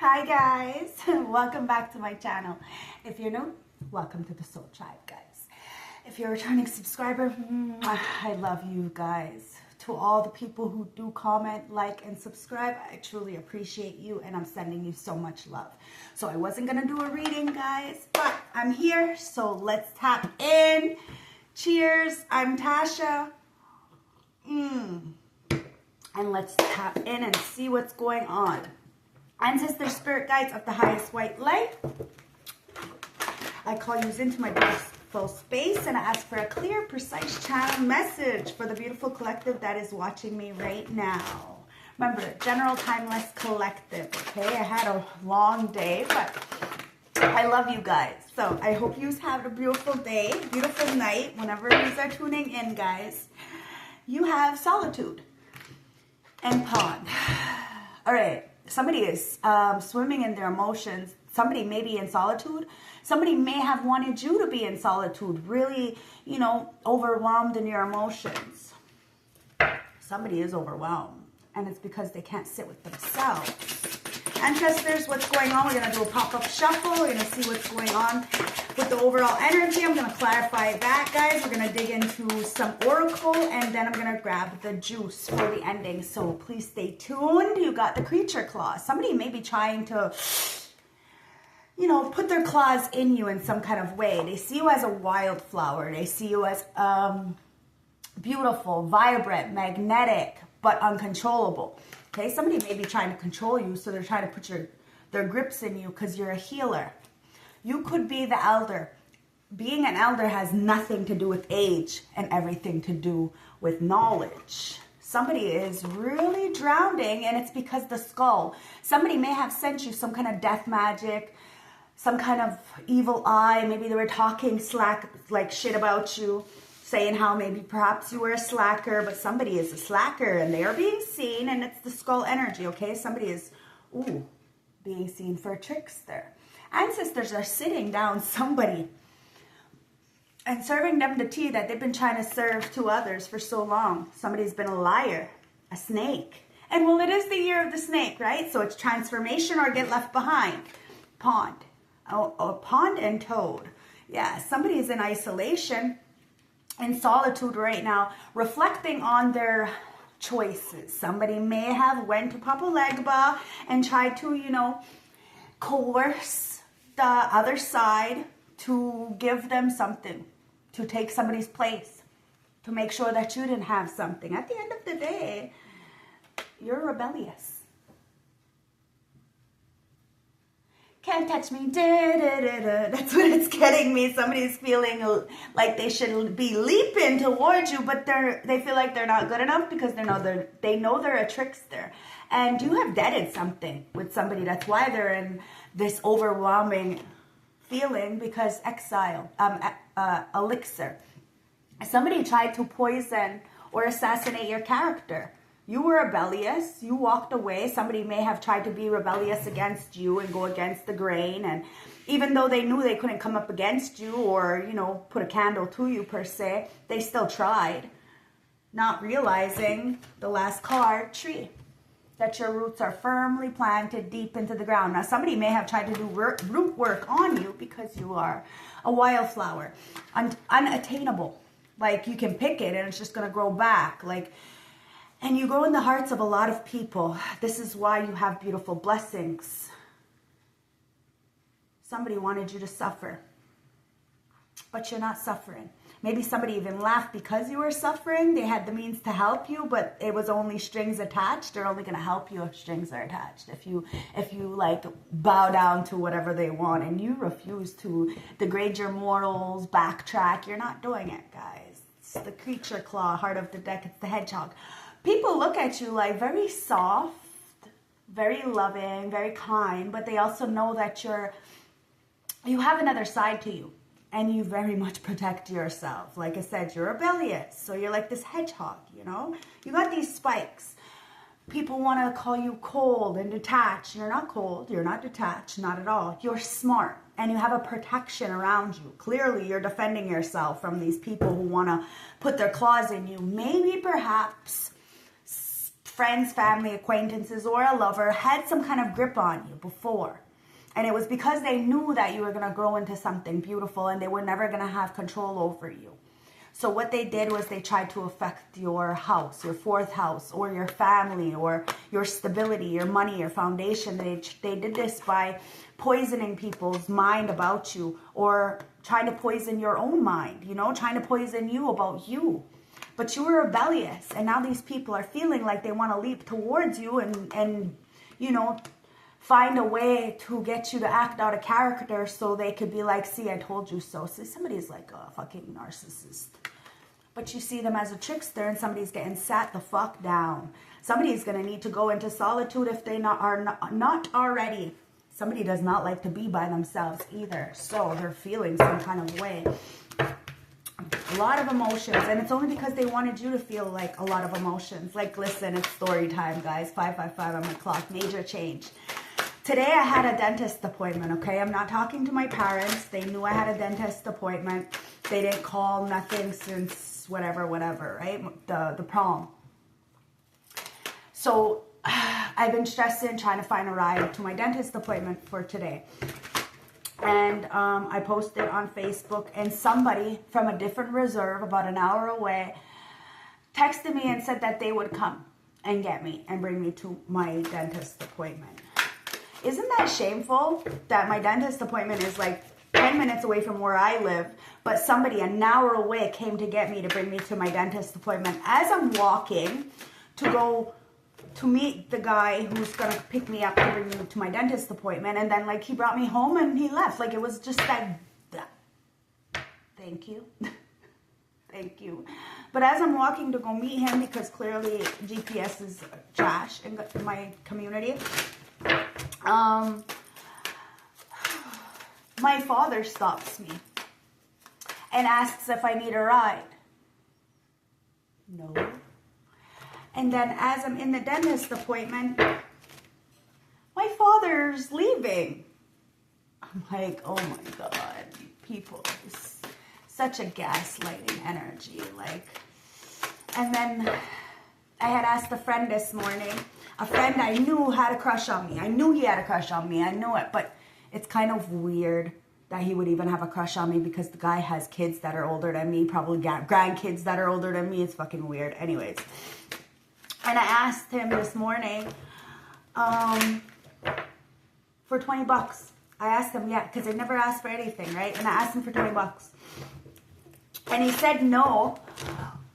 Hi guys, welcome back to my channel. If you're new, welcome to the Soul Tribe, guys. If you're a returning subscriber, I love you guys. To all the people who do comment, like, and subscribe, I truly appreciate you, and I'm sending you so much love. So I wasn't gonna do a reading, guys, but I'm here, so let's tap in. Cheers, I'm Tasha. And let's tap in and see what's going on. Ancestor spirit guides of the highest white light, I call you into my beautiful space and I ask for a clear, precise channel message for the beautiful collective that is watching me right now. Remember, general timeless collective, okay? I had a long day, but I love you guys. So I hope you have a beautiful day, beautiful night, whenever you are tuning in, guys. You have solitude and pond. All right. Somebody is swimming in their emotions. Somebody may be in solitude. Somebody may have wanted you to be in solitude, really, you know, overwhelmed in your emotions. Somebody is overwhelmed, and it's because they can't sit with themselves. Ancestors, what's going on? We're going to do a pop-up shuffle. We're going to see what's going on with the overall energy. I'm going to clarify that, guys. We're going to dig into some oracle, and then I'm going to grab the juice for the ending. So please stay tuned. You got the creature claws. Somebody may be trying to, you know, put their claws in you in some kind of way. They see you as a wildflower. They see you as beautiful, vibrant, magnetic, but uncontrollable. Okay, somebody may be trying to control you, so they're trying to put their grips in you because you're a healer. You could be the elder. Being an elder has nothing to do with age and everything to do with knowledge. Somebody is really drowning, and it's because the skull. Somebody may have sent you some kind of death magic, some kind of evil eye. Maybe they were talking like shit about you, saying how maybe perhaps you were a slacker, but somebody is a slacker and they are being seen, and it's the skull energy, okay? Somebody is, being seen for a trickster. Ancestors are sitting down somebody and serving them the tea that they've been trying to serve to others for so long. Somebody's been a liar, a snake. And well, it is the year of the snake, right? So it's transformation or get left behind. Pond. Oh, pond and toad. Yeah, somebody is in isolation, in solitude right now, reflecting on their choices. Somebody may have went to Papa Legba and tried to, you know, coerce the other side to give them something, to take somebody's place, to make sure that you didn't have something. At the end of the day, you're rebellious. Can't touch me, that's what it's getting me. Somebody's feeling like they should be leaping towards you, but they feel like they're not good enough because they know they're a trickster. And you have deaded something with somebody. That's why they're in this overwhelming feeling, because exile, elixir. Somebody tried to poison or assassinate your character. You were rebellious. You walked away. Somebody may have tried to be rebellious against you and go against the grain. And even though they knew they couldn't come up against you or, you know, put a candle to you per se, they still tried. Not realizing the last card, tree, that your roots are firmly planted deep into the ground. Now, somebody may have tried to do root work on you because you are a wildflower, unattainable. Like, you can pick it and it's just going to grow back. And you grow in the hearts of a lot of people. This is why you have beautiful blessings. Somebody wanted you to suffer, but you're not suffering. Maybe somebody even laughed because you were suffering. They had the means to help you, but it was only strings attached. They're only going to help you if strings are attached. If you like bow down to whatever they want and you refuse to degrade your morals, backtrack, you're not doing it, guys. It's the creature claw, heart of the deck. It's the hedgehog. People look at you like very soft, very loving, very kind, but they also know that you have another side to you, and you very much protect yourself. Like I said, you're rebellious, so you're like this hedgehog, you know? You got these spikes. People want to call you cold and detached. You're not cold, you're not detached, not at all. You're smart, and you have a protection around you. Clearly, you're defending yourself from these people who want to put their claws in you. Maybe, perhaps, friends, family, acquaintances, or a lover had some kind of grip on you before. And it was because they knew that you were going to grow into something beautiful and they were never going to have control over you. So what they did was they tried to affect your house, your fourth house, or your family, or your stability, your money, your foundation. They did this by poisoning people's mind about you, or trying to poison your own mind, you know, trying to poison you about you. But you were rebellious, and now these people are feeling like they want to leap towards you and you know, find a way to get you to act out a character so they could be like, see, I told you so. See, somebody's like a fucking narcissist. But you see them as a trickster, and somebody's getting sat the fuck down. Somebody's going to need to go into solitude if they are not already. Somebody does not like to be by themselves either. So they're feeling some kind of way. A lot of emotions, and it's only because they wanted you to feel like a lot of emotions. Like, listen, it's story time, guys. 555 on my clock. Major change. Today I had a dentist appointment, okay? I'm not talking to my parents. They knew I had a dentist appointment. They didn't call nothing since whatever, right? The prom. So I've been stressing, trying to find a ride to my dentist appointment for today. And I posted on Facebook, and somebody from a different reserve about an hour away texted me and said that they would come and get me and bring me to my dentist appointment. Isn't that shameful that my dentist appointment is like 10 minutes away from where I live, but somebody an hour away came to get me to bring me to my dentist appointment? As I'm walking to go to meet the guy who's gonna pick me up to bring me to my dentist appointment, and then like he brought me home and he left. Like, it was just that. Thank you. Thank you. But as I'm walking to go meet him, because clearly GPS is trash in my community, my father stops me and asks if I need a ride. No. And then as I'm in the dentist appointment, my father's leaving. I'm like, oh my God, people, such a gaslighting energy. Like, and then I had asked a friend this morning, a friend I knew had a crush on me. I knew he had a crush on me. I knew it, but it's kind of weird that he would even have a crush on me, because the guy has kids that are older than me, probably grandkids that are older than me. It's fucking weird. Anyways. And I asked him this morning for 20 bucks. I asked him, yeah, because I never asked for anything, right? And I asked him for 20 bucks. And he said no.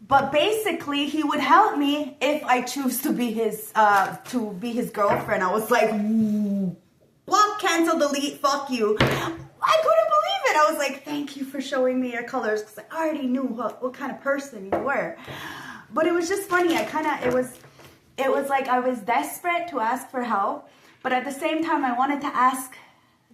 But basically, he would help me if I choose to be his girlfriend. I was like, block, cancel, delete, fuck you. I couldn't believe it. I was like, thank you for showing me your colors, because I already knew what kind of person you were. But it was just funny. It was like I was desperate to ask for help, but at the same time I wanted to ask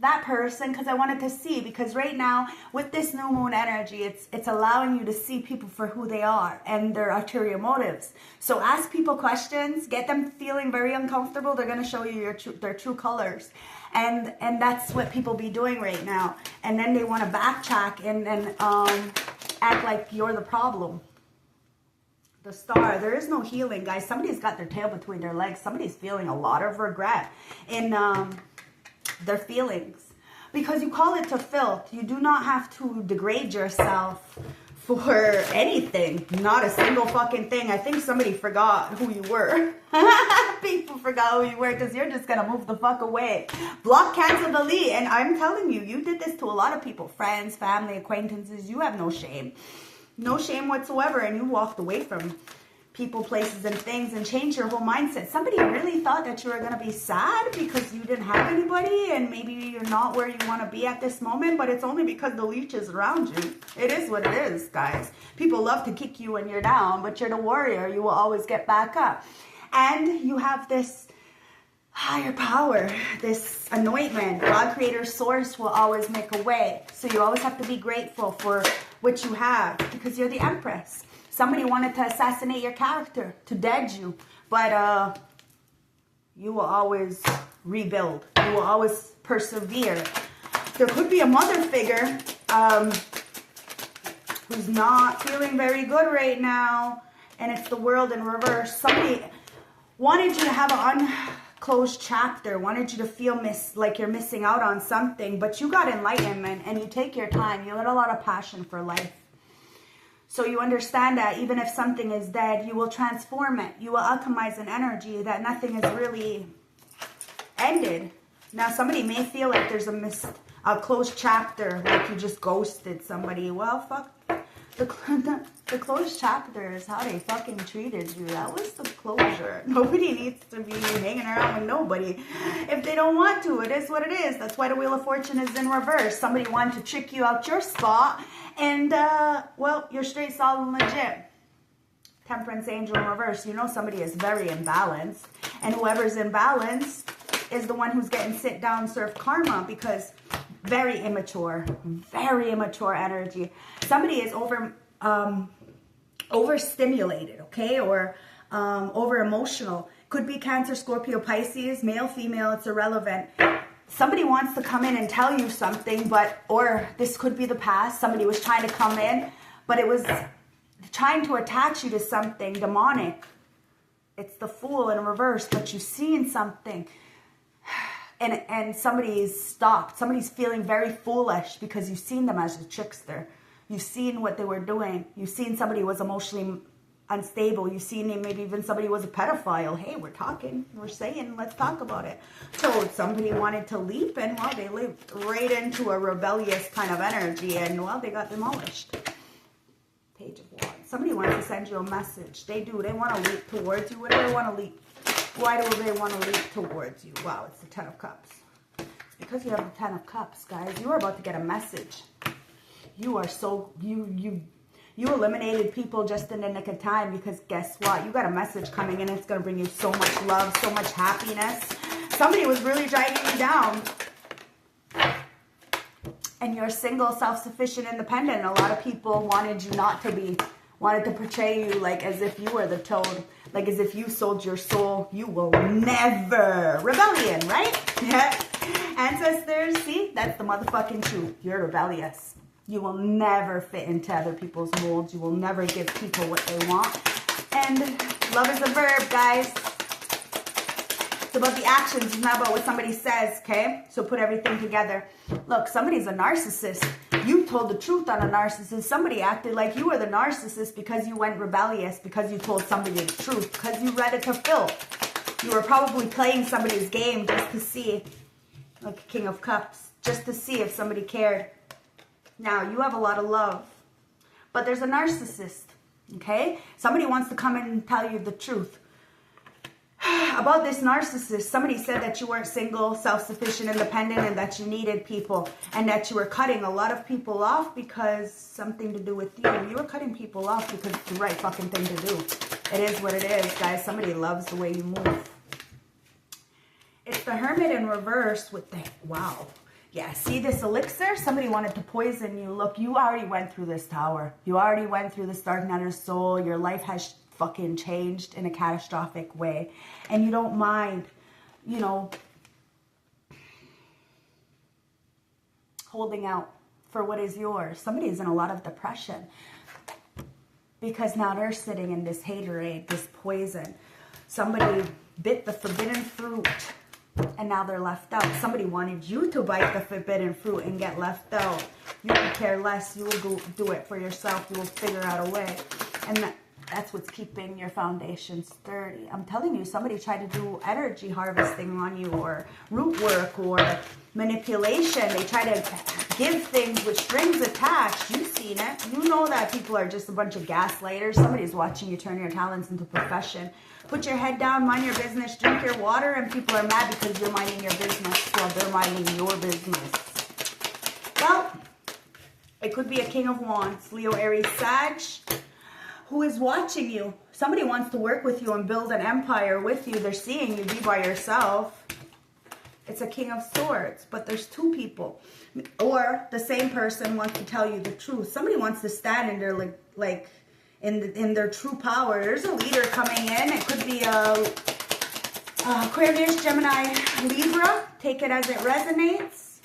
that person because I wanted to see, because right now with this new moon energy, it's allowing you to see people for who they are and their ulterior motives. So ask people questions, get them feeling very uncomfortable. They're going to show you their true colors. And that's what people be doing right now. And then they want to backtrack and act like you're the problem. The star, there is no healing, guys. Somebody's got their tail between their legs. Somebody's feeling a lot of regret in their feelings, because you call it to filth. You do not have to degrade yourself for anything. Not a single fucking thing. I think somebody forgot who you were. People forgot who you were, because you're just gonna move the fuck away. Block, cancel, delete. And I'm telling you, you did this to a lot of people. Friends, family, acquaintances. You have no shame. No shame whatsoever, and you walked away from people, places, and things and changed your whole mindset. Somebody really thought that you were going to be sad because you didn't have anybody, and maybe you're not where you want to be at this moment, but it's only because the leech is around you. It is what it is, guys. People love to kick you when you're down, but you're the warrior. You will always get back up. And you have this higher power, this anointment. God, creator, source will always make a way. So you always have to be grateful for what you have, because you're the empress. Somebody wanted to assassinate your character, to dead you, but you will always rebuild. You will always persevere. There could be a mother figure who's not feeling very good right now, and it's the world in reverse. Somebody, wanted you to have an unclosed chapter, wanted you to feel like you're missing out on something, but you got enlightenment and you take your time. You had a lot of passion for life. So you understand that even if something is dead, you will transform it. You will alchemize an energy that nothing is really ended. Now, somebody may feel like there's a closed chapter, like you just ghosted somebody. Well, fuck. The closed chapter is how they fucking treated you. That was the closure. Nobody needs to be hanging around with nobody if they don't want to. It is what it is. That's why the Wheel of Fortune is in reverse. Somebody wanted to trick you out your spot, and well, you're straight, solid, and legit. Temperance angel in reverse. You know somebody is very imbalanced, and whoever's imbalanced is the one who's getting sit down, serve karma, because very immature energy. Somebody is overstimulated, okay, or over emotional. Could be Cancer, Scorpio, Pisces, male, female, it's irrelevant. Somebody wants to come in and tell you something, or this could be the past. Somebody was trying to come in, but it was trying to attach you to something demonic. It's the Fool in reverse, but you've seen something. And somebody's stopped. Somebody's feeling very foolish because you've seen them as a trickster. You've seen what they were doing. You've seen somebody was emotionally unstable. You've seen maybe even somebody was a pedophile. Hey, we're talking. We're saying, let's talk about it. So somebody wanted to leap, and well, they leaped right into a rebellious kind of energy, and well, they got demolished. Page of Wands. Somebody wants to send you a message. They do. They want to leap towards you. What do they want to leap? Why do they want to leap towards you? Wow, it's the 10 of Cups. It's because you have the 10 of Cups, guys. You are about to get a message. You are so... You eliminated people just in the nick of time, because guess what? You got a message coming in. It's going to bring you so much love, so much happiness. Somebody was really dragging you down. And you're single, self-sufficient, independent. And a lot of people wanted you not to be. Wanted to portray you like as if you were the toad. Like as if you sold your soul. You will never. Rebellion, right? Yeah. Ancestors, see? That's the motherfucking truth. You're rebellious. You will never fit into other people's molds. You will never give people what they want. And love is a verb, guys. It's about the actions. It's not about what somebody says, okay? So put everything together. Look, somebody's a narcissist. You told the truth on a narcissist. Somebody acted like you were the narcissist because you went rebellious, because you told somebody the truth, because you read it to filth. You were probably playing somebody's game just to see, like King of Cups, just to see if somebody cared. Now, you have a lot of love, but there's a narcissist, okay? Somebody wants to come in and tell you the truth. About this narcissist, somebody said that you weren't single, self-sufficient, independent, and that you needed people, and that you were cutting a lot of people off because something to do with you. You were cutting people off because it's the right fucking thing to do. It is what it is, guys. Somebody loves the way you move. It's the Hermit in reverse with the... Wow. Yeah, see this elixir? Somebody wanted to poison you. Look, you already went through this tower. You already went through this dark night of soul. Your life has fucking changed in a catastrophic way. And you don't mind, you know, holding out for what is yours. Somebody is in a lot of depression because now they're sitting in this haterade, this poison. Somebody bit the forbidden fruit and now they're left out. Somebody wanted you to bite the forbidden fruit and get left out. You could care less. You will do it for yourself. You will figure out a way. And that's what's keeping your foundation sturdy. I'm telling you, somebody tried to do energy harvesting on you, or root work, or manipulation. They try to give things with strings attached. You've seen it. You know that people are just a bunch of gaslighters. Somebody's watching you turn your talents into profession. Put your head down, mind your business, drink your water, and people are mad because you're minding your business while they're minding your business. Well, it could be a King of Wands, Leo, Aries, Sag, who is watching you. Somebody wants to work with you and build an empire with you. They're seeing you be by yourself. It's a King of Swords, but there's two people. Or the same person wants to tell you the truth. Somebody wants to stand in their in their true power. There's a leader coming in. It could be Aquarius, Gemini, Libra. Take it as it resonates.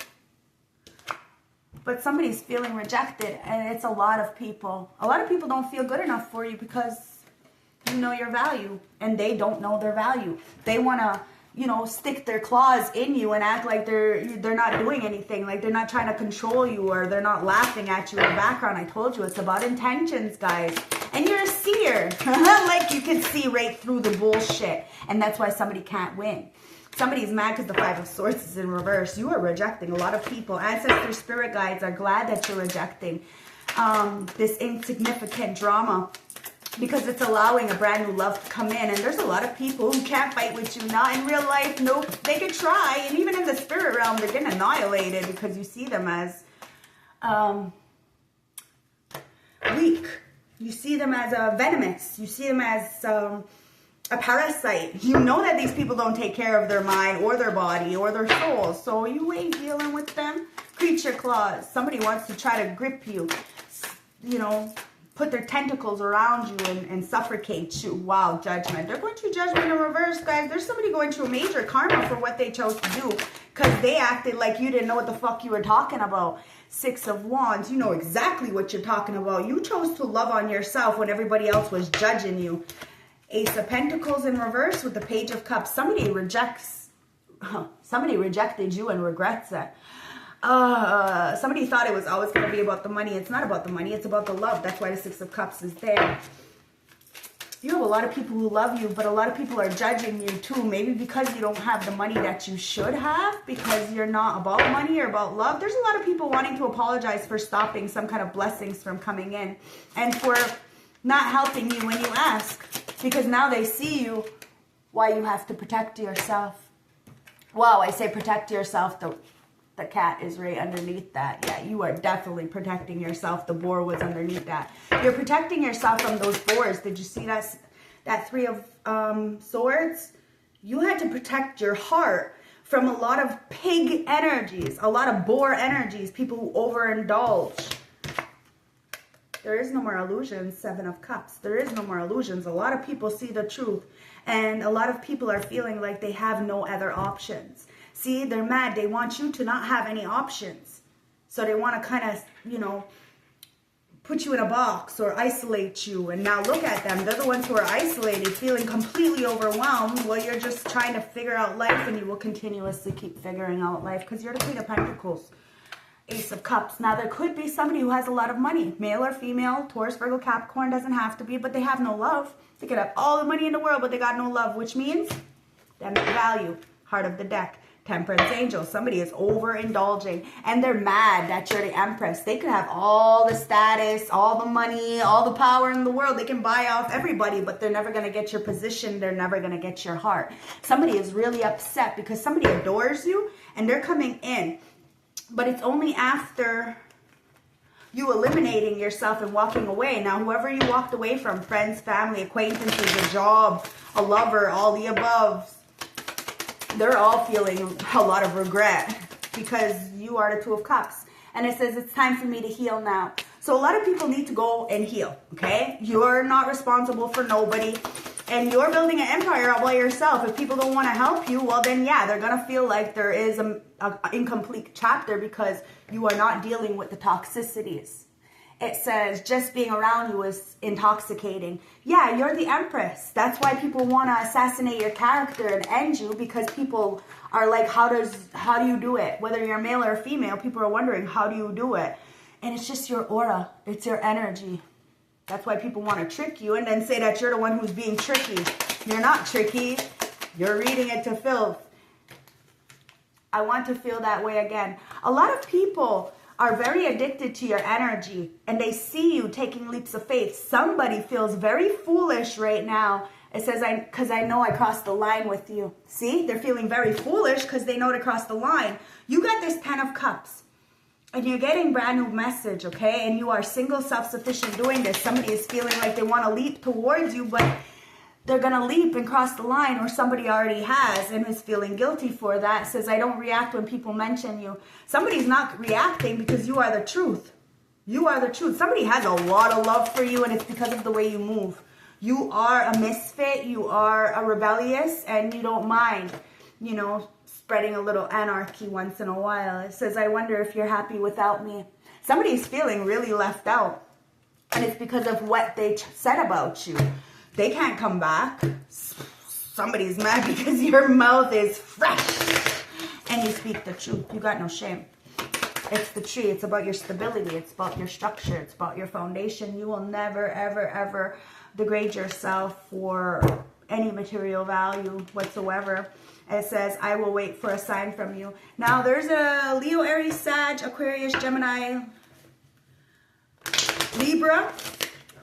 But somebody's feeling rejected, and it's a lot of people. A lot of people don't feel good enough for you because You know your value, and they don't know their value. They want to, you know, stick their claws in you and act like they're not doing anything, like they're not trying to control you, or they're not laughing at you in the background. I told you, it's about intentions, guys. And you're a seer. Like, you can see right through the bullshit. And that's why somebody can't win. Somebody's mad because the Five of Swords is in reverse. You are rejecting a lot of people. Ancestor spirit guides are glad that you're rejecting this insignificant drama, because it's allowing a brand new love to come in. And there's a lot of people who can't fight with you. Not in real life. Nope. They could try. And even in the spirit realm, they're getting annihilated because you see them as weak. You see them as venomous. You see them as a parasite. You know that these people don't take care of their mind or their body or their soul. So you ain't dealing with them. Creature claws. Somebody wants to try to grip you. You know, put their tentacles around you and suffocate you. Wow, judgment. They're going through judgment in reverse, guys. There's somebody going through a major karma for what they chose to do, because they acted like you didn't know what the fuck you were talking about. Six of Wands. You know exactly what you're talking about. You chose to love on yourself when everybody else was judging you. Ace of Pentacles in reverse with the Page of Cups. Somebody rejected you and regrets it. Somebody thought it was always going to be about the money. It's not about the money. It's about the love. That's why the Six of Cups is there. You have a lot of people who love you, but a lot of people are judging you too. Maybe because you don't have the money that you should have, because you're not about money or about love. There's a lot of people wanting to apologize for stopping some kind of blessings from coming in, and for not helping you when you ask, because now they see you, why you have to protect yourself. Wow, I say protect yourself. The cat is right underneath that. Yeah, you are definitely protecting yourself. The boar was underneath that. You're protecting yourself from those boars. Did you see that Three of Swords? You had to protect your heart from a lot of pig energies, a lot of boar energies, people who overindulge. There is no more illusions. Seven of Cups. There is no more illusions. A lot of people see the truth, and a lot of people are feeling like they have no other options. See, they're mad. They want you to not have any options. So they want to kind of, you know, put you in a box or isolate you. And now look at them. They're the ones who are isolated, feeling completely overwhelmed. Well, you're just trying to figure out life, and you will continuously keep figuring out life, because you're the Queen of Pentacles. Ace of Cups. Now, there could be somebody who has a lot of money. Male or female, Taurus, Virgo, Capricorn, doesn't have to be, but they have no love. They could have all the money in the world, but they got no love, which means them value. Heart of the deck. Temperance angel. Somebody is overindulging, and they're mad that you're the Empress. They could have all the status, all the money, all the power in the world. They can buy off everybody, but they're never going to get your position. They're never going to get your heart. Somebody is really upset because somebody adores you, and they're coming in, but it's only after you eliminating yourself and walking away. Now, whoever you walked away from, friends, family, acquaintances, a job, a lover, all the above, they're all feeling a lot of regret, because you are the Two of Cups. And it says, it's time for me to heal now. So a lot of people need to go and heal, okay? You're not responsible for nobody, and you're building an empire all by yourself. If people don't want to help you, well then, yeah, they're going to feel like there is an incomplete chapter, because you are not dealing with the toxicities. It says just being around you is intoxicating. Yeah, you're the Empress. That's why people want to assassinate your character and end you, because people are like, how do you do it? Whether you're male or female, people are wondering, how do you do it? And it's just your aura. It's your energy. That's why people want to trick you and then say that you're the one who's being tricky. You're not tricky. You're reading it to filth. I want to feel that way again. A lot of people are very addicted to your energy, and they see you taking leaps of faith. Somebody feels very foolish right now. It says, because I know I crossed the line with you. See, they're feeling very foolish because they know to cross the line. You got this Ten of Cups, and you're getting brand new message, okay? And you are single, self-sufficient doing this. Somebody is feeling like they want to leap towards you, but they're going to leap and cross the line, or somebody already has and is feeling guilty for that. It says, I don't react when people mention you. Somebody's not reacting because you are the truth. You are the truth. Somebody has a lot of love for you, and it's because of the way you move. You are a misfit. You are a rebellious, and you don't mind, you know, spreading a little anarchy once in a while. It says, I wonder if you're happy without me. Somebody's feeling really left out, and it's because of what they said about you. They can't come back. Somebody's mad because your mouth is fresh and you speak the truth. You got no shame. It's the tree. It's about your stability. It's about your structure. It's about your foundation. You will never, ever, ever degrade yourself for any material value whatsoever. It says, I will wait for a sign from you. Now, there's a Leo, Aries, Sag, Aquarius, Gemini, Libra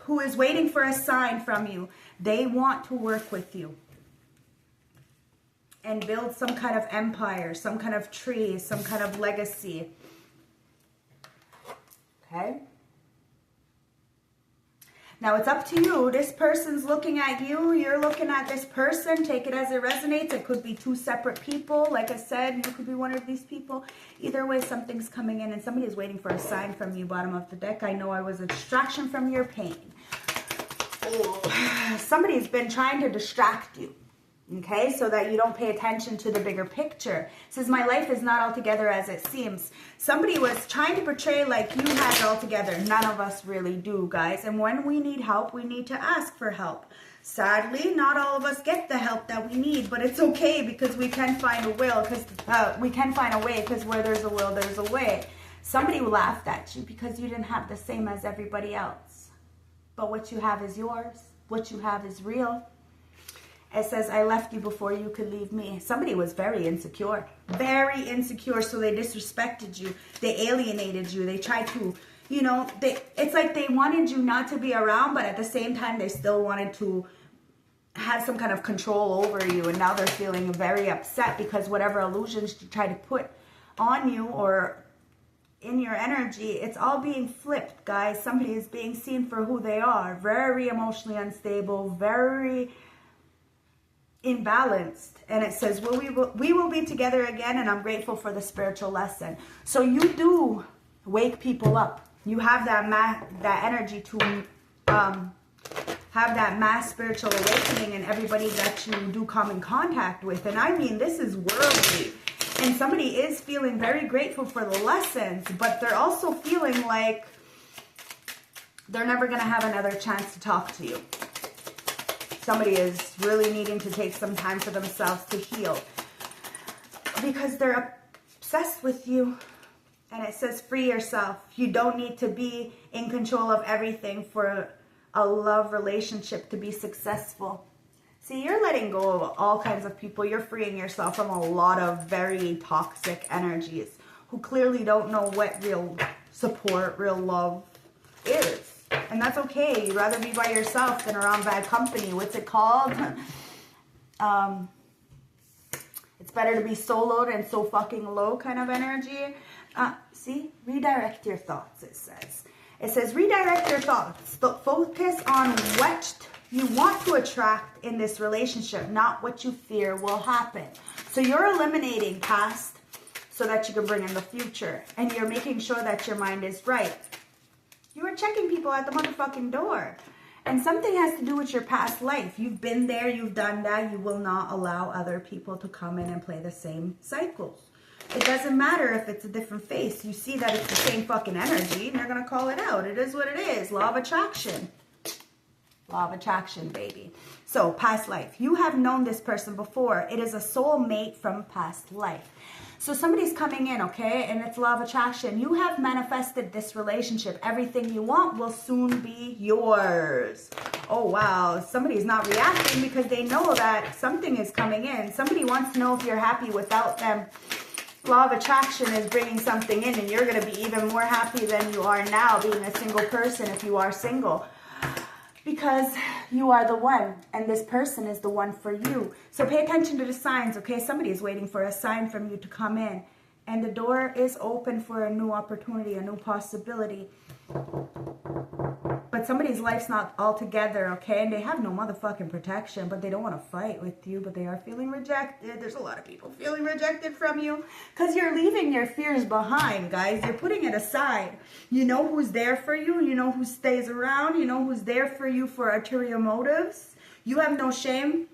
who is waiting for a sign from you. They want to work with you and build some kind of empire, some kind of tree, some kind of legacy. Okay? Now, it's up to you. This person's looking at you. You're looking at this person. Take it as it resonates. It could be two separate people. Like I said, you could be one of these people. Either way, something's coming in and somebody is waiting for a sign from you, bottom of the deck. I know I was a distraction from your pain. Oh. Somebody's been trying to distract you. Okay, so that you don't pay attention to the bigger picture. It says, my life is not altogether as it seems. Somebody was trying to portray like you had it all together. None of us really do, guys. And when we need help, we need to ask for help. Sadly, not all of us get the help that we need, but it's okay because we can find a will. We can find a way because where there's a will, there's a way. Somebody laughed at you because you didn't have the same as everybody else. But what you have is yours. What you have is real. It says, I left you before you could leave me. Somebody was very insecure, so they disrespected you. They alienated you. They tried to, you know, it's like they wanted you not to be around, but at the same time, they still wanted to have some kind of control over you. And now they're feeling very upset because whatever illusions you try to put on you or in your energy, it's all being flipped, guys. Somebody is being seen for who they are. Very emotionally unstable, very imbalanced. And it says, well, we will be together again, and I'm grateful for the spiritual lesson. So you do wake people up. You have that energy to have that mass spiritual awakening in everybody that you do come in contact with. And I mean, this is worldly. And somebody is feeling very grateful for the lessons, but they're also feeling like they're never going to have another chance to talk to you. Somebody is really needing to take some time for themselves to heal because they're obsessed with you. And it says, free yourself. You don't need to be in control of everything for a love relationship to be successful. See, you're letting go of all kinds of people. You're freeing yourself from a lot of very toxic energies who clearly don't know what real support, real love is. And that's okay. You'd rather be by yourself than around bad company. What's it called? It's better to be soloed and so fucking low kind of energy. See? Redirect your thoughts, it says. It says, redirect your thoughts. Focus on what you want to attract in this relationship, not what you fear will happen. So you're eliminating past so that you can bring in the future. And you're making sure that your mind is right. You are checking people at the motherfucking door. And something has to do with your past life. You've been there, you've done that. You will not allow other people to come in and play the same cycles. It doesn't matter if it's a different face. You see that it's the same fucking energy and they're going to call it out. It is what it is. Law of attraction. Law of attraction, baby. So, past life. You have known this person before. It is a soulmate from past life. So somebody's coming in, okay, and it's law of attraction. You have manifested this relationship. Everything you want will soon be yours. Oh, wow. Somebody's not reacting because they know that something is coming in. Somebody wants to know if you're happy without them. Law of attraction is bringing something in, and you're going to be even more happy than you are now being a single person if you are single. Because you are the one, and this person is the one for you. So pay attention to the signs, okay? Somebody is waiting for a sign from you to come in. And the door is open for a new opportunity, a new possibility. But somebody's life's not all together, okay? And they have no motherfucking protection, but they don't want to fight with you, but they are feeling rejected. There's a lot of people feeling rejected from you because you're leaving your fears behind, guys. You're putting it aside. You know who's there for you. You know who stays around. You know who's there for you for ulterior motives. You have no shame.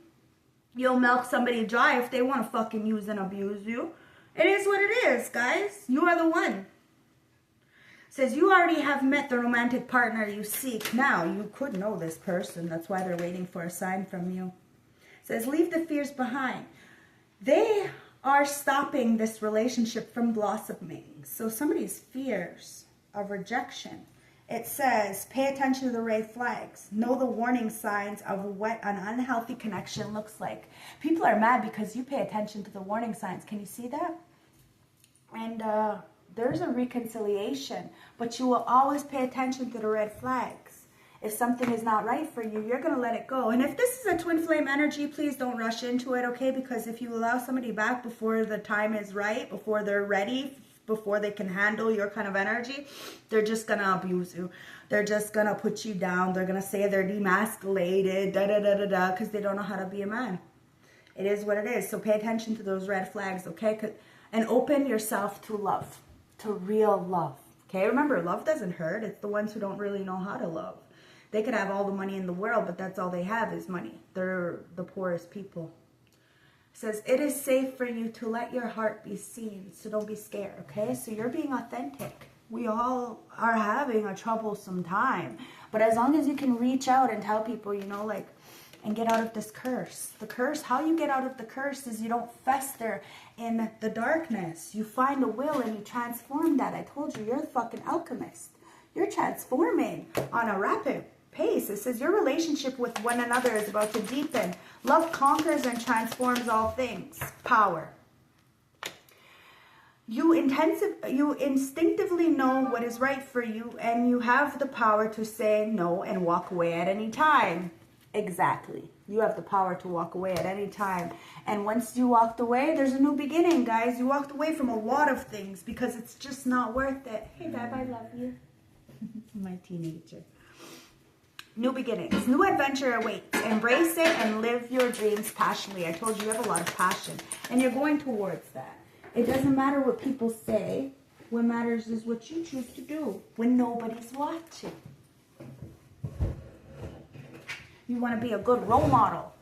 You'll milk somebody dry if they want to fucking use and abuse you. It is what it is, guys. You are the one. Says you already have met the romantic partner you seek. Now, you could know this person. That's why they're waiting for a sign from you. Says leave the fears behind. They are stopping this relationship from blossoming. So somebody's fears of rejection. It says pay attention to the red flags. Know the warning signs of what an unhealthy connection looks like. People are mad because you pay attention to the warning signs. Can you see that? And there's a reconciliation, but you will always pay attention to the red flags. If something is not right for you, you're going to let it go. And if this is a twin flame energy, please don't rush into it, okay? Because if you allow somebody back before the time is right, before they're ready, before they can handle your kind of energy, they're just going to abuse you. They're just going to put you down. They're going to say they're demasculated, da-da-da-da-da, because they don't know how to be a man. It is what it is. So pay attention to those red flags, okay? And open yourself to love, to real love, okay? Remember, love doesn't hurt. It's the ones who don't really know how to love. They could have all the money in the world, but that's all they have is money. They're the poorest people. It says, it is safe for you to let your heart be seen, so don't be scared, okay? So you're being authentic. We all are having a troublesome time, but as long as you can reach out and tell people, you know, like, and get out of this curse. The curse, how you get out of the curse is you don't fester in the darkness. You find a will and you transform that. I told you, you're the fucking alchemist. You're transforming on a rapid pace. It says your relationship with one another is about to deepen. Love conquers and transforms all things. Power. You instinctively know what is right for you, and you have the power to say no and walk away at any time. Exactly. You have the power to walk away at any time. And once you walked away, there's a new beginning, guys. You walked away from a lot of things because it's just not worth it. Hey, Bab, I love you. My teenager. New beginnings. New adventure awaits. Embrace it and live your dreams passionately. I told you have a lot of passion. And you're going towards that. It doesn't matter what people say. What matters is what you choose to do when nobody's watching. You want to be a good role model.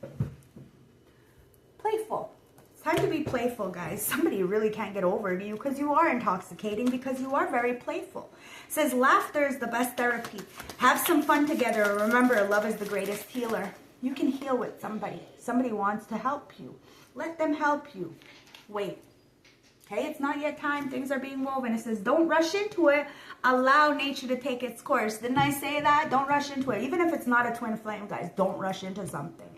Playful. It's time to be playful, guys. Somebody really can't get over you because you are intoxicating, because you are very playful. It says laughter is the best therapy. Have some fun together. Remember, love is the greatest healer. You can heal with somebody. Somebody wants to help you. Let them help you. Wait. Okay, it's not yet time. Things are being woven. It says, don't rush into it. Allow nature to take its course. Didn't I say that? Don't rush into it. Even if it's not a twin flame, guys, don't rush into something.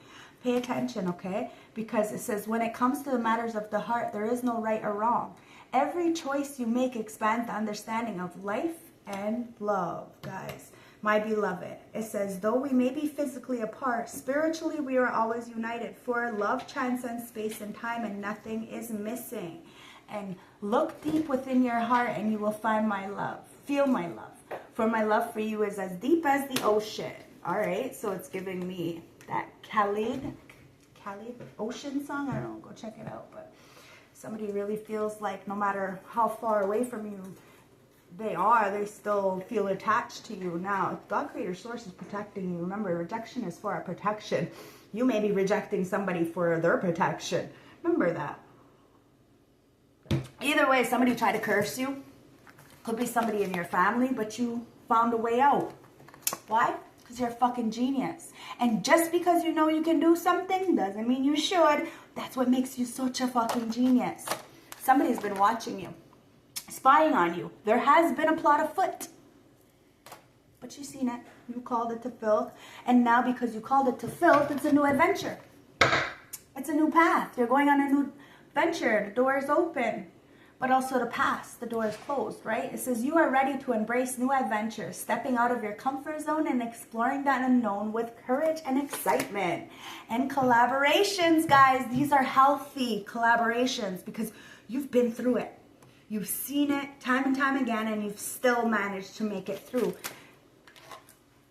Pay attention, okay? Because it says, when it comes to the matters of the heart, there is no right or wrong. Every choice you make expands the understanding of life and love, guys. My beloved. It says, though we may be physically apart, spiritually we are always united. For love transcends space and time, and nothing is missing. And look deep within your heart and you will find my love. Feel my love. For my love for you is as deep as the ocean. All right, so it's giving me that Khalid ocean song. I don't know, go check it out. But somebody really feels like no matter how far away from you they still feel attached to you. Now, God Creator Source is protecting you. Remember, rejection is for our protection. You may be rejecting somebody for their protection. Remember that. Either way, somebody tried to curse you. Could be somebody in your family, but you found a way out. Why? Because you're a fucking genius. And just because you know you can do something doesn't mean you should. That's what makes you such a fucking genius. Somebody's been watching you, spying on you. There has been a plot afoot. But you've seen it. You called it to filth. And now because you called it to filth, it's a new adventure. It's a new path. You're going on a new venture. The door is open. But also the past, the door is closed, right? It says you are ready to embrace new adventures, stepping out of your comfort zone and exploring that unknown with courage and excitement. And collaborations, guys, these are healthy collaborations because you've been through it. You've seen it time and time again, and you've still managed to make it through.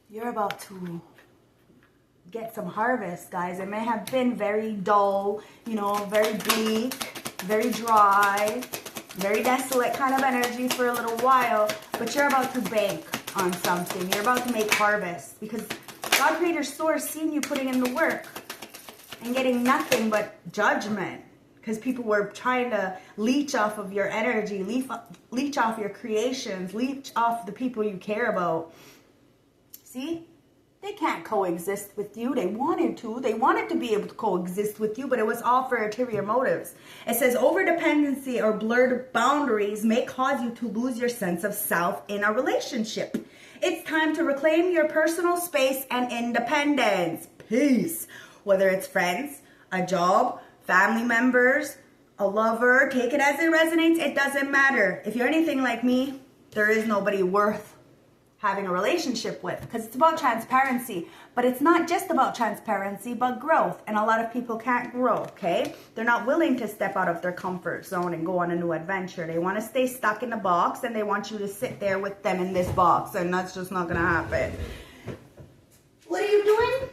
You're about to get some harvest, guys. It may have been very dull, you know, very bleak, very dry, very desolate kind of energy for a little while, but you're about to bank on something. You're about to make harvest because God Creator Source seen you putting in the work and getting nothing but judgment. because people were trying to leech off of your energy, leech off your creations, leech off the people you care about. See? They can't coexist with you. They wanted to. They wanted to be able to coexist with you, but it was all for ulterior motives. It says overdependency or blurred boundaries may cause you to lose your sense of self in a relationship. It's time to reclaim your personal space and independence. Peace. Whether it's friends, a job, family members, a lover, take it as it resonates. It doesn't matter. If you're anything like me, there is nobody worth having a relationship with, because it's about transparency. But it's not just about transparency, but growth. And a lot of people can't grow, okay? They're not willing to step out of their comfort zone and go on a new adventure. They want to stay stuck in a box, and they want you to sit there with them in this box, and that's just not going to happen. What are you doing?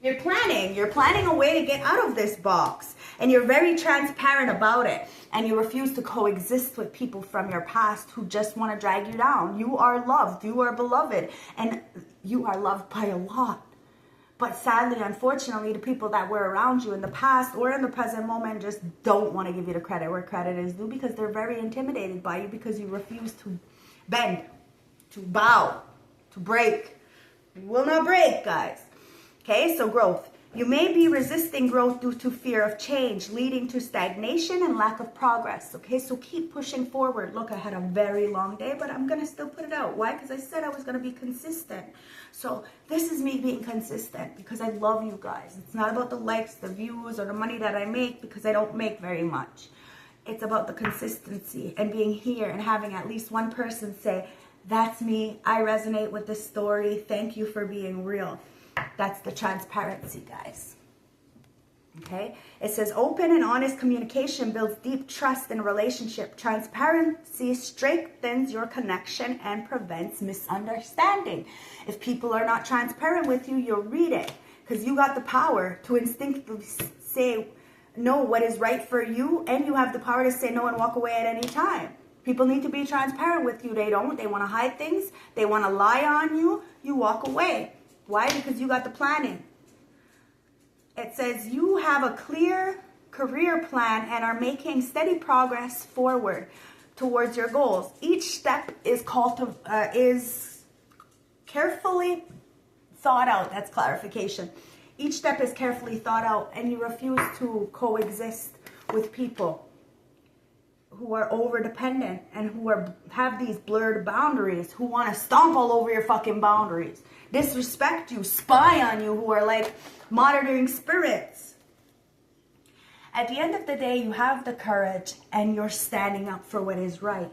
You're planning. You're planning a way to get out of this box. And you're very transparent about it. And you refuse to coexist with people from your past who just want to drag you down. You are loved. You are beloved. And you are loved by a lot. But sadly, unfortunately, the people that were around you in the past or in the present moment just don't want to give you the credit where credit is due, because they're very intimidated by you, because you refuse to bend, to bow, to break. You will not break, guys. Okay, so growth. You may be resisting growth due to fear of change, leading to stagnation and lack of progress. Okay, so keep pushing forward. Look, I had a very long day, but I'm going to still put it out. Why? Because I said I was going to be consistent. So this is me being consistent because I love you guys. It's not about the likes, the views, or the money that I make, because I don't make very much. It's about the consistency and being here and having at least one person say, that's me. I resonate with this story. Thank you for being real. That's the transparency, guys. Okay? It says open and honest communication builds deep trust in a relationship. Transparency strengthens your connection and prevents misunderstanding. If people are not transparent with you, you'll read it, because you got the power to instinctively say no what is right for you, and you have the power to say no and walk away at any time. People need to be transparent with you. They don't. They want to hide things. They want to lie on you. You walk away. Why? Because you got the planning. It says you have a clear career plan and are making steady progress forward towards your goals. Each step is is carefully thought out. That's clarification. Each step is carefully thought out, and you refuse to coexist with people who are over dependent and who have these blurred boundaries, who want to stomp all over your fucking boundaries, disrespect you, spy on you, who are like monitoring spirits. At the end of the day, you have the courage and you're standing up for what is right.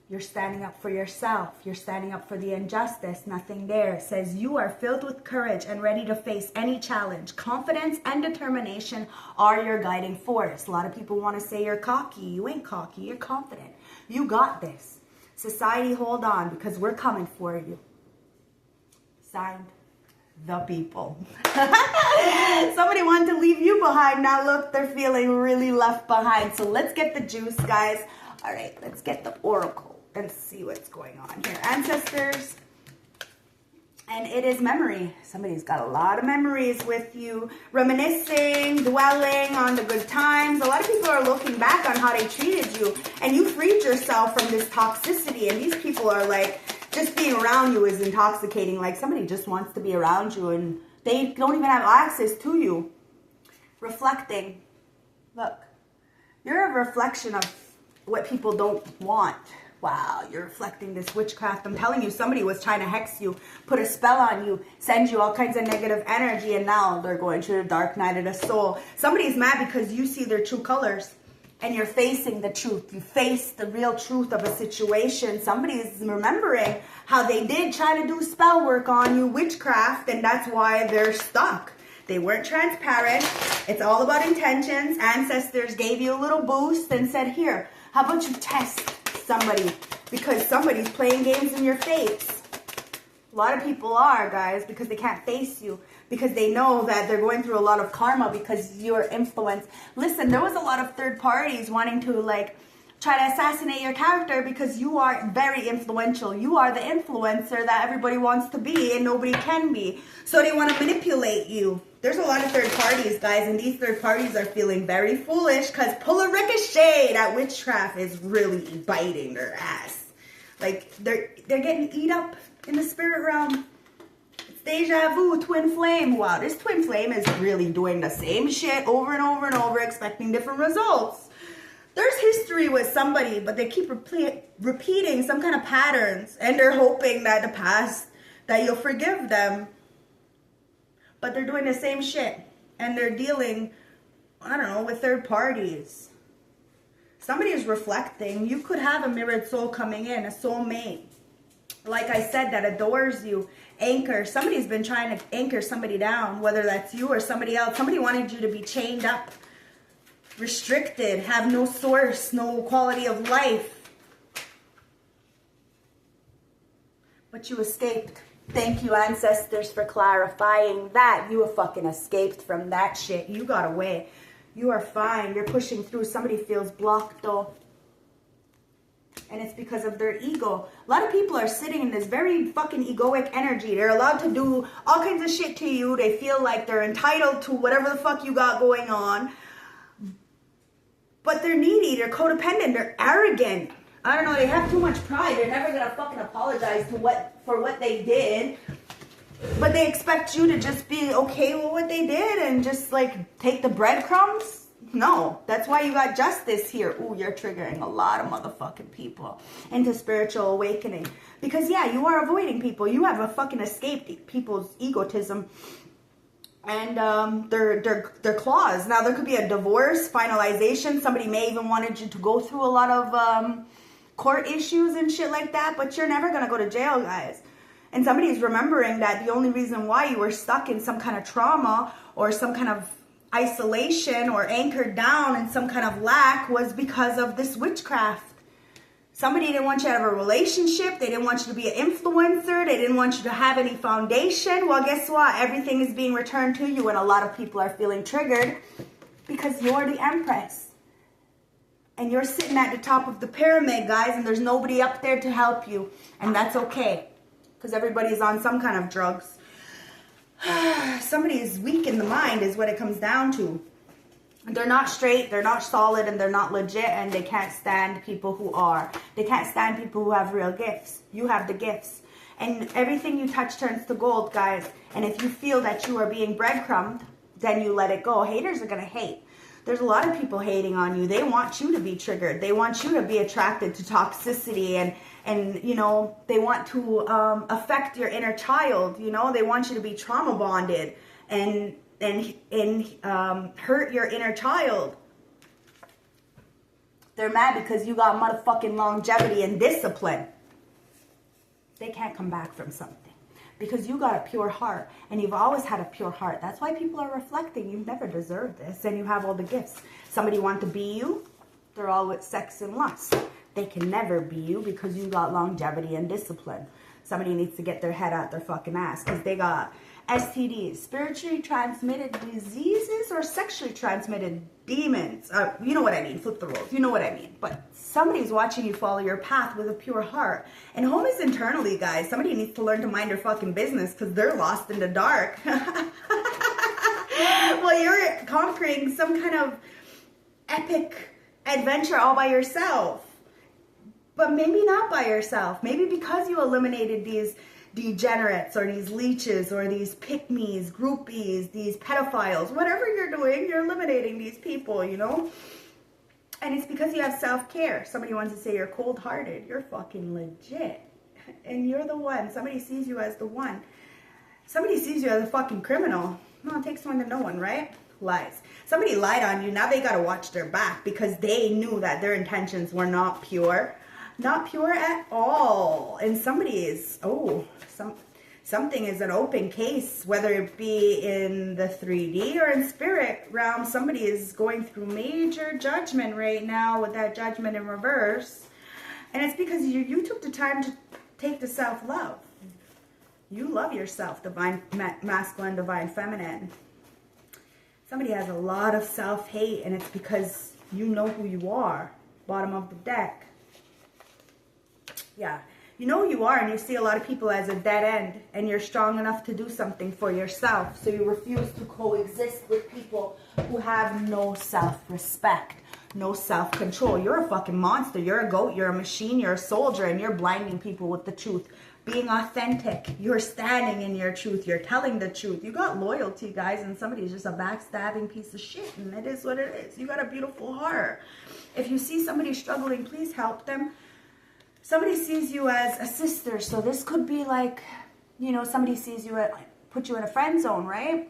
You're standing up for yourself. You're standing up for the injustice. Nothing there. It says you are filled with courage and ready to face any challenge. Confidence and determination are your guiding force. A lot of people want to say you're cocky. You ain't cocky. You're confident. You got this. Society, hold on, because we're coming for you. Signed, the people. Somebody wanted to leave you behind. Now look, they're feeling really left behind. So let's get the juice, guys. All right, let's get the oracle and see what's going on here. Ancestors. And it is memory. Somebody's got a lot of memories with you. Reminiscing, dwelling on the good times. A lot of people are looking back on how they treated you. And you freed yourself from this toxicity. And these people are like, just being around you is intoxicating. Like somebody just wants to be around you and they don't even have access to you. Reflecting. Look, you're a reflection of what people don't want. Wow, you're reflecting this witchcraft. I'm telling you, somebody was trying to hex you, put a spell on you, send you all kinds of negative energy, and now they're going to the dark night of the soul. Somebody's mad because you see their true colors. And you're facing the truth. You face the real truth of a situation. Somebody is remembering how they did try to do spell work on you, witchcraft, and that's why they're stuck. They weren't transparent. It's all about intentions. Ancestors gave you a little boost and said, here, how about you test somebody? Because somebody's playing games in your face. A lot of people are, guys, because they can't face you. Because they know that they're going through a lot of karma because you're influenced. Listen, there was a lot of third parties wanting to like try to assassinate your character because you are very influential. You are the influencer that everybody wants to be and nobody can be. So they want to manipulate you. There's a lot of third parties, guys, and these third parties are feeling very foolish because pull a ricochet. That witchcraft is really biting their ass. Like, they're getting eat up in the spirit realm. It's deja vu, twin flame. Wow, this twin flame is really doing the same shit over and over and over, expecting different results. There's history with somebody, but they keep repeating some kind of patterns, and they're hoping that the past, that you'll forgive them. But they're doing the same shit, and they're dealing, I don't know, with third parties. Somebody is reflecting. You could have a mirrored soul coming in, a soulmate. Like I said, that adores you. Anchor. Somebody's been trying to anchor somebody down, whether that's you or somebody else. Somebody wanted you to be chained up, restricted, have no source, no quality of life. But you escaped. Thank you, ancestors, for clarifying that. You have fucking escaped from that shit. You got away. You are fine. You're pushing through. Somebody feels blocked, though. And it's because of their ego. A lot of people are sitting in this very fucking egoic energy. They're allowed to do all kinds of shit to you. They feel like they're entitled to whatever the fuck you got going on. But they're needy. They're codependent. They're arrogant. I don't know, they have too much pride. They're never gonna fucking apologize for what they did. But they expect you to just be okay with what they did and just like take the breadcrumbs. No, that's why you got justice here. Ooh, you're triggering a lot of motherfucking people into spiritual awakening. Because yeah, you are avoiding people. You have a fucking escaped people's egotism and their claws. Now there could be a divorce, finalization. Somebody may even wanted you to go through a lot of court issues and shit like that, but you're never gonna go to jail, guys. And somebody's remembering that the only reason why you were stuck in some kind of trauma or some kind of isolation or anchored down in some kind of lack was because of this witchcraft. Somebody didn't want you to have a relationship. They didn't want you to be an influencer. They didn't want you to have any foundation. Well, guess what? Everything is being returned to you, and a lot of people are feeling triggered because you're the Empress. And you're sitting at the top of the pyramid, guys, and there's nobody up there to help you. And that's okay, because everybody's on some kind of drugs. Somebody is weak in the mind is what it comes down to. They're not straight, they're not solid, and they're not legit, and they can't stand people who are. They can't stand people who have real gifts. You have the gifts. And everything you touch turns to gold, guys. And if you feel that you are being breadcrumbed, then you let it go. Haters are going to hate. There's a lot of people hating on you. They want you to be triggered. They want you to be attracted to toxicity and you know, they want to affect your inner child. You know, they want you to be trauma bonded and hurt your inner child. They're mad because you got motherfucking longevity and discipline. They can't come back from something. Because you got a pure heart, and you've always had a pure heart. That's why people are reflecting. You've never deserved this, and you have all the gifts. Somebody want to be you, they're all with sex and lust. They can never be you because you got longevity and discipline. Somebody needs to get their head out their fucking ass because they got STDs, spiritually transmitted diseases, or sexually transmitted demons. You know what I mean. Flip the roles. You know what I mean. But somebody's watching you follow your path with a pure heart. And home is internally, guys. Somebody needs to learn to mind their fucking business because they're lost in the dark. Well, you're conquering some kind of epic adventure all by yourself. But maybe not by yourself. Maybe because you eliminated these degenerates or these leeches or these pick-me's, groupies, these pedophiles, whatever you're doing, you're eliminating these people, you know? And it's because you have self-care. Somebody wants to say you're cold-hearted. You're fucking legit. And you're the one. Somebody sees you as the one. Somebody sees you as a fucking criminal. No, it takes one to know one, right? Lies. Somebody lied on you. Now they got to watch their back because they knew that their intentions were not pure. Not pure at all. And somebody is, something is an open case, whether it be in the 3D or in spirit realm. Somebody is going through major judgment right now with that judgment in reverse. And it's because you took the time to take the self-love. You love yourself, divine masculine, divine feminine. Somebody has a lot of self-hate, and it's because you know who you are. Bottom of the deck. Yeah, You know you are, and you see a lot of people as a dead end, and you're strong enough to do something for yourself. So you refuse to coexist with people who have no self-respect, no self-control. You're a fucking monster. You're a goat. You're a machine. You're a soldier, and you're blinding people with the truth. Being authentic. You're standing in your truth. You're telling the truth. You got loyalty, guys, and somebody's just a backstabbing piece of shit, and it is what it is. You got a beautiful heart. If you see somebody struggling, please help them. Somebody sees you as a sister, so this could be like, you know, somebody sees you, put you in a friend zone, right?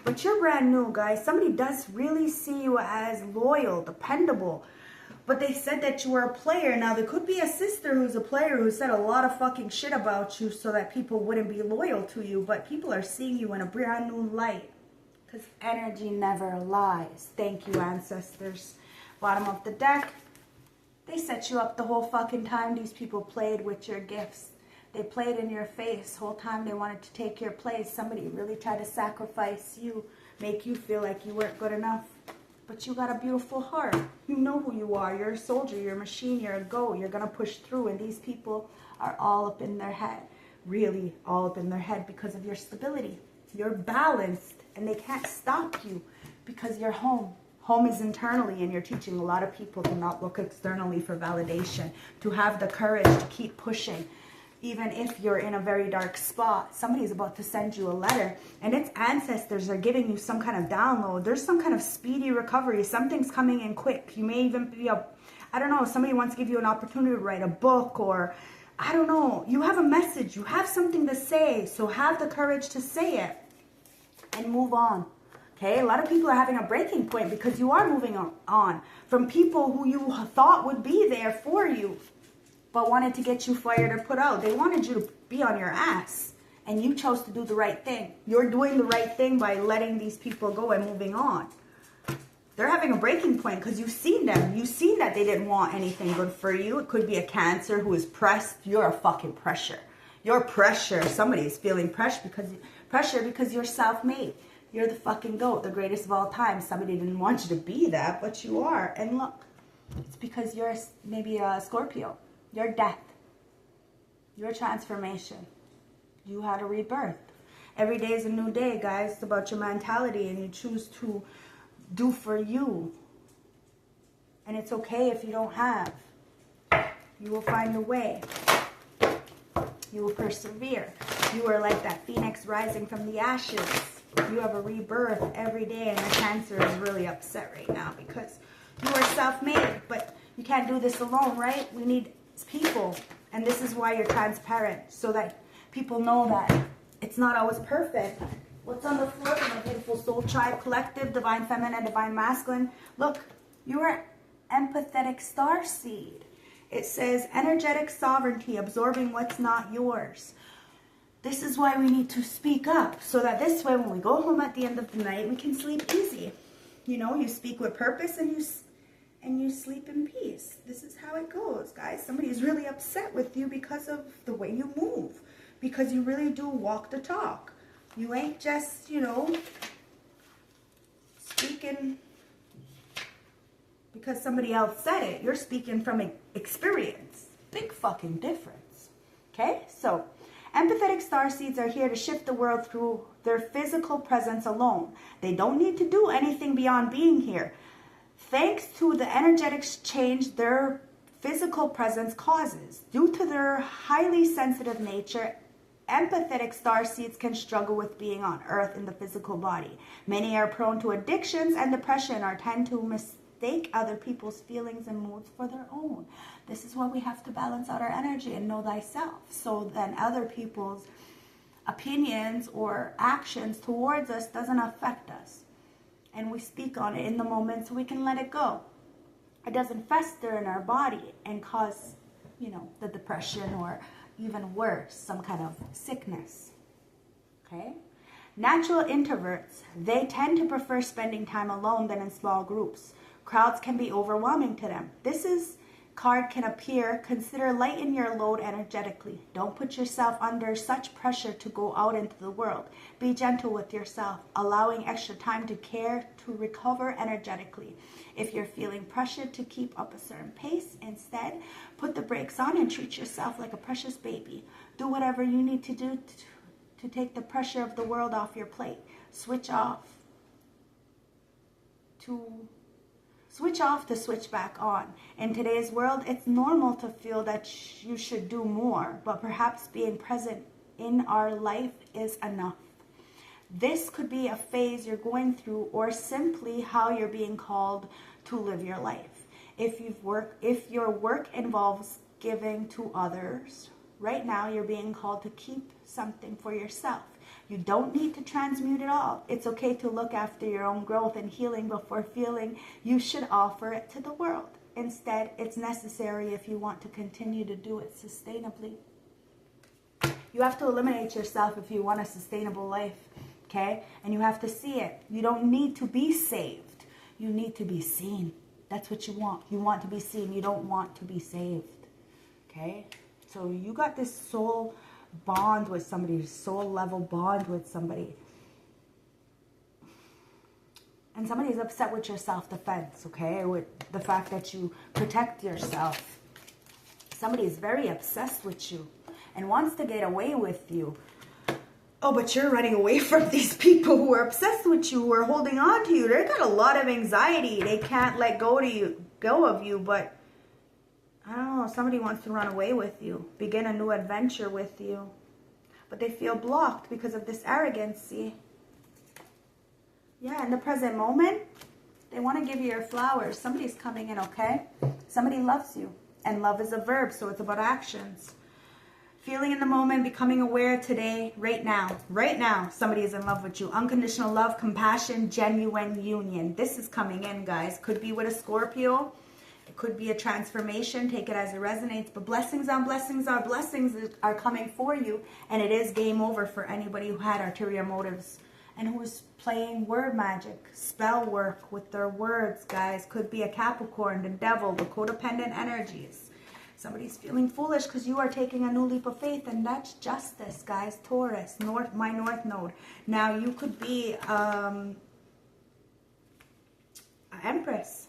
But you're brand new, guys. Somebody does really see you as loyal, dependable. But they said that you were a player. Now, there could be a sister who's a player who said a lot of fucking shit about you so that people wouldn't be loyal to you. But people are seeing you in a brand new light. Because energy never lies. Thank you, ancestors. Bottom of the deck. They set you up the whole fucking time. These people played with your gifts. They played in your face. The whole time they wanted to take your place. Somebody really tried to sacrifice you, make you feel like you weren't good enough. But you got a beautiful heart. You know who you are. You're a soldier. You're a machine. You're a goat. You're going to push through. And these people are all up in their head. Really all up in their head because of your stability. You're balanced. And they can't stop you because you're home. Home is internally, and you're teaching a lot of people to not look externally for validation, to have the courage to keep pushing. Even if you're in a very dark spot, somebody's about to send you a letter, and its ancestors are giving you some kind of download. There's some kind of speedy recovery. Something's coming in quick. You may even be I don't know, somebody wants to give you an opportunity to write a book, or I don't know. You have a message. You have something to say, so have the courage to say it and move on. Okay, a lot of people are having a breaking point because you are moving on from people who you thought would be there for you, but wanted to get you fired or put out. They wanted you to be on your ass, and you chose to do the right thing. You're doing the right thing by letting these people go and moving on. They're having a breaking point because you've seen them. You've seen that they didn't want anything good for you. It could be a Cancer who is pressed. You're a fucking pressure. You're pressure. Somebody is feeling pressure because you're self-made. You're the fucking goat, the greatest of all time. Somebody didn't want you to be that, but you are. And look, it's because you're maybe a Scorpio. You're death. You're transformation. You had a rebirth. Every day is a new day, guys. It's about your mentality, and you choose to do for you. And it's okay if you don't have. You will find a way. You will persevere. You are like that phoenix rising from the ashes. You have a rebirth every day, and the Cancer is really upset right now because you are self-made, but you can't do this alone, right? We need people, and this is why you're transparent, so that people know that it's not always perfect. What's on the floor from a beautiful soul tribe collective, divine feminine, divine masculine? Look, you are empathetic star seed. It says energetic sovereignty, absorbing what's not yours. This is why we need to speak up, so that this way when we go home at the end of the night, we can sleep easy. You know, you speak with purpose and you sleep in peace. This is how it goes, guys. Somebody is really upset with you because of the way you move, because you really do walk the talk. You ain't just, you know, speaking because somebody else said it. You're speaking from experience. Big fucking difference. Okay? So, empathetic starseeds are here to shift the world through their physical presence alone. They don't need to do anything beyond being here. Thanks to the energetic change their physical presence causes. Due to their highly sensitive nature, empathetic starseeds can struggle with being on Earth in the physical body. Many are prone to addictions and depression, or tend to mistake other people's feelings and moods for their own. This is why we have to balance out our energy and know thyself, so then other people's opinions or actions towards us doesn't affect us. And we speak on it in the moment so we can let it go. It doesn't fester in our body and cause, you know, the depression or even worse, some kind of sickness. Okay? Natural introverts, they tend to prefer spending time alone than in small groups. Crowds can be overwhelming to them. This is card can appear, consider lighten your load energetically. Don't put yourself under such pressure to go out into the world. Be gentle with yourself, allowing extra time to care to recover energetically. If you're feeling pressured to keep up a certain pace, instead, put the brakes on and treat yourself like a precious baby. Do whatever you need to do to take the pressure of the world off your plate. Switch off to switch back on. In today's world, it's normal to feel that you should do more, but perhaps being present in our life is enough. This could be a phase you're going through, or simply how you're being called to live your life. If your work involves giving to others, right now you're being called to keep something for yourself. You don't need to transmute it all. It's okay to look after your own growth and healing before feeling you should offer it to the world. Instead, it's necessary if you want to continue to do it sustainably. You have to eliminate yourself if you want a sustainable life, okay? And you have to see it. You don't need to be saved. You need to be seen. That's what you want. You want to be seen. You don't want to be saved, okay? So you got this soul bond with somebody, soul level bond with somebody. And somebody's upset with your self-defense, okay? With the fact that you protect yourself. Somebody is very obsessed with you and wants to get away with you. Oh, but you're running away from these people who are obsessed with you, who are holding on to you. They've got a lot of anxiety. They can't let go of you, but I don't know, somebody wants to run away with you, begin a new adventure with you, but they feel blocked because of this arrogancy. Yeah, in the present moment, they want to give you your flowers. Somebody's coming in, okay? Somebody loves you, and love is a verb, so it's about actions. Feeling in the moment, becoming aware today, right now, somebody is in love with you. Unconditional love, compassion, genuine union. This is coming in, guys. Could be with a Scorpio. It could be a transformation. Take it as it resonates. But blessings on blessings on blessings are coming for you. And it is game over for anybody who had ulterior motives and who is playing word magic, spell work with their words, guys. Could be a Capricorn, the devil, the codependent energies. Somebody's feeling foolish because you are taking a new leap of faith, and that's justice, guys. Taurus, my North Node. Now, you could be an Empress.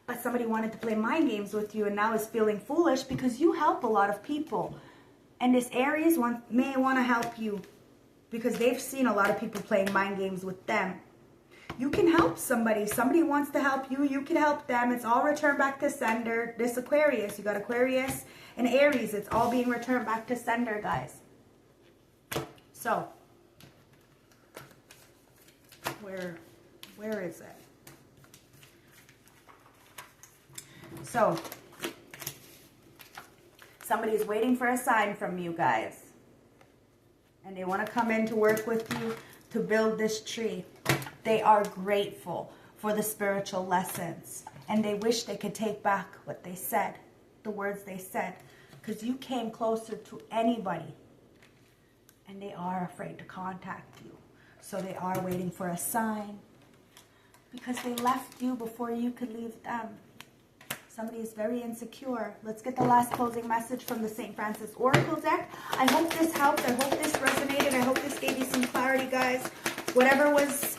But somebody wanted to play mind games with you and now is feeling foolish because you help a lot of people. And this Aries may want to help you because they've seen a lot of people playing mind games with them. You can help somebody. Somebody wants to help you. You can help them. It's all returned back to sender. This Aquarius, you got Aquarius and Aries. It's all being returned back to sender, guys. So, where is it? So, somebody's waiting for a sign from you, guys. And they want to come in to work with you to build this tree. They are grateful for the spiritual lessons. And they wish they could take back what they said, the words they said. Because you came closer to anybody. And they are afraid to contact you. So they are waiting for a sign. Because they left you before you could leave them. Somebody is very insecure. Let's get the last closing message from the St. Francis Oracle deck. I hope this helped. I hope this resonated. I hope this gave you some clarity, guys. Whatever was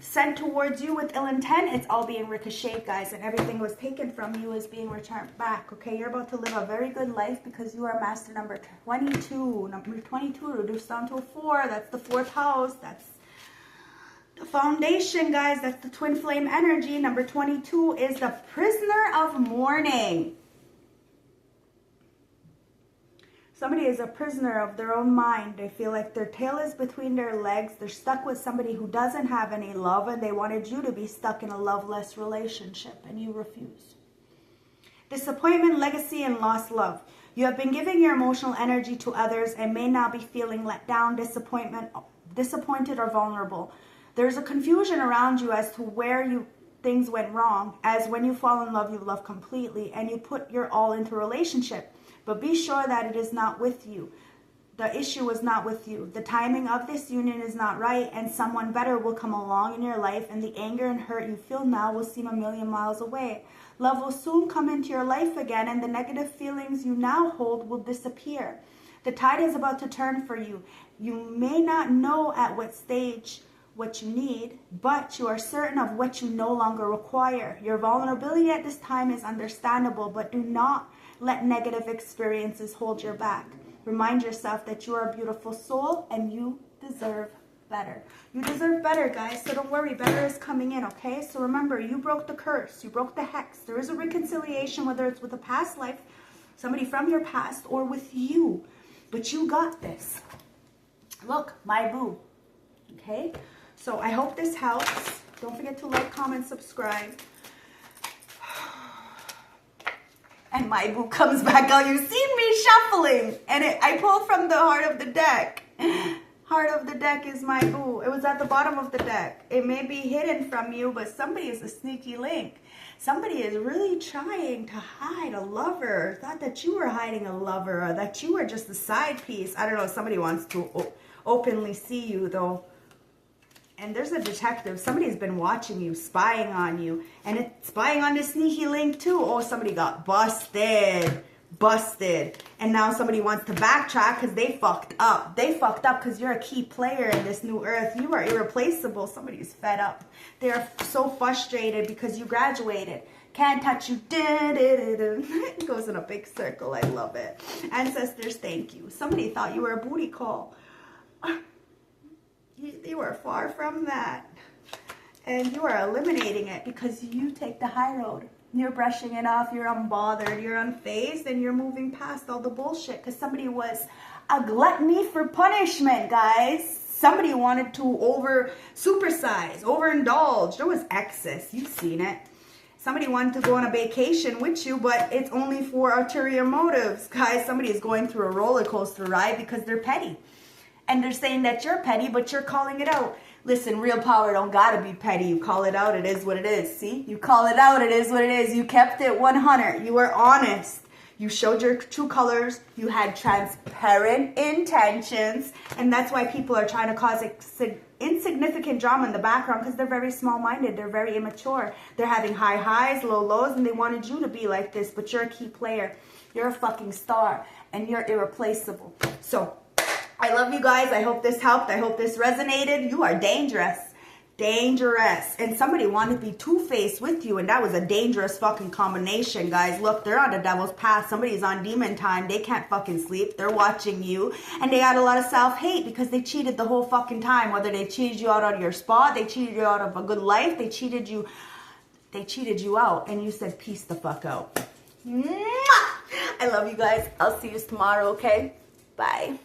sent towards you with ill intent, it's all being ricocheted, guys. And everything was taken from you is being returned back. Okay, you're about to live a very good life because you are master number 22. Number 22 reduced down to a 4. That's the 4th house. That's the foundation, guys. That's the twin flame energy. Number 22 is the prisoner of mourning. Somebody is a prisoner of their own mind. They feel like their tail is between their legs. They're stuck with somebody who doesn't have any love, and they wanted you to be stuck in a loveless relationship, and you refuse. Disappointment, legacy, and lost love. You have been giving your emotional energy to others and may now be feeling let down, disappointed, or vulnerable. There's a confusion around you as to where things went wrong, as when you fall in love, you love completely, and you put your all into a relationship. But be sure that it is not with you. The issue is not with you. The timing of this union is not right, and someone better will come along in your life, and the anger and hurt you feel now will seem a million miles away. Love will soon come into your life again, and the negative feelings you now hold will disappear. The tide is about to turn for you. You may not know at what stage what you need, but you are certain of what you no longer require. Your vulnerability at this time is understandable, but do not let negative experiences hold you back. Remind yourself that you are a beautiful soul and you deserve better. You deserve better, guys, so don't worry. Better is coming in, okay? So remember, you broke the curse. You broke the hex. There is a reconciliation, whether it's with a past life, somebody from your past, or with you. But you got this. Look, my boo. Okay? So I hope this helps. Don't forget to like, comment, subscribe. And my boo comes back out. You've seen me shuffling. And I pulled from the heart of the deck. Heart of the deck is my boo. It was at the bottom of the deck. It may be hidden from you, but somebody is a sneaky link. Somebody is really trying to hide a lover. Thought that you were hiding a lover, or that you were just a side piece. I don't know. Somebody wants to openly see you, though. And there's a detective. Somebody's been watching you, spying on you. And it's spying on this sneaky link too. Oh, somebody got busted. Busted. And now somebody wants to backtrack because they fucked up. They fucked up because you're a key player in this new earth. You are irreplaceable. Somebody's fed up. They're so frustrated because you graduated. Can't touch you. It goes in a big circle. I love it. Ancestors, thank you. Somebody thought you were a booty call. You are far from that. And you are eliminating it because you take the high road. You're brushing it off. You're unbothered. You're unfazed. And you're moving past all the bullshit because somebody was a gluttony for punishment, guys. Somebody wanted to supersize, overindulge. There was excess. You've seen it. Somebody wanted to go on a vacation with you, but it's only for ulterior motives. Guys, somebody is going through a roller coaster ride because they're petty. And they're saying that you're petty, but you're calling it out. Listen, real power don't gotta be petty. You call it out, it is what it is. See? You call it out, it is what it is. You kept it 100. You were honest. You showed your true colors. You had transparent intentions. And that's why people are trying to cause insignificant drama in the background, because they're very small-minded. They're very immature. They're having high highs, low lows, and they wanted you to be like this. But you're a key player. You're a fucking star. And you're irreplaceable. So I love you guys. I hope this helped. I hope this resonated. You are dangerous. Dangerous. And somebody wanted to be two-faced with you, and that was a dangerous fucking combination, guys. Look, they're on the devil's path. Somebody's on demon time. They can't fucking sleep. They're watching you, and they had a lot of self-hate because they cheated the whole fucking time. Whether they cheated you out of your spot, they cheated you out of a good life, they cheated you out, and you said peace the fuck out. Mwah! I love you guys. I'll see you tomorrow, okay? Bye.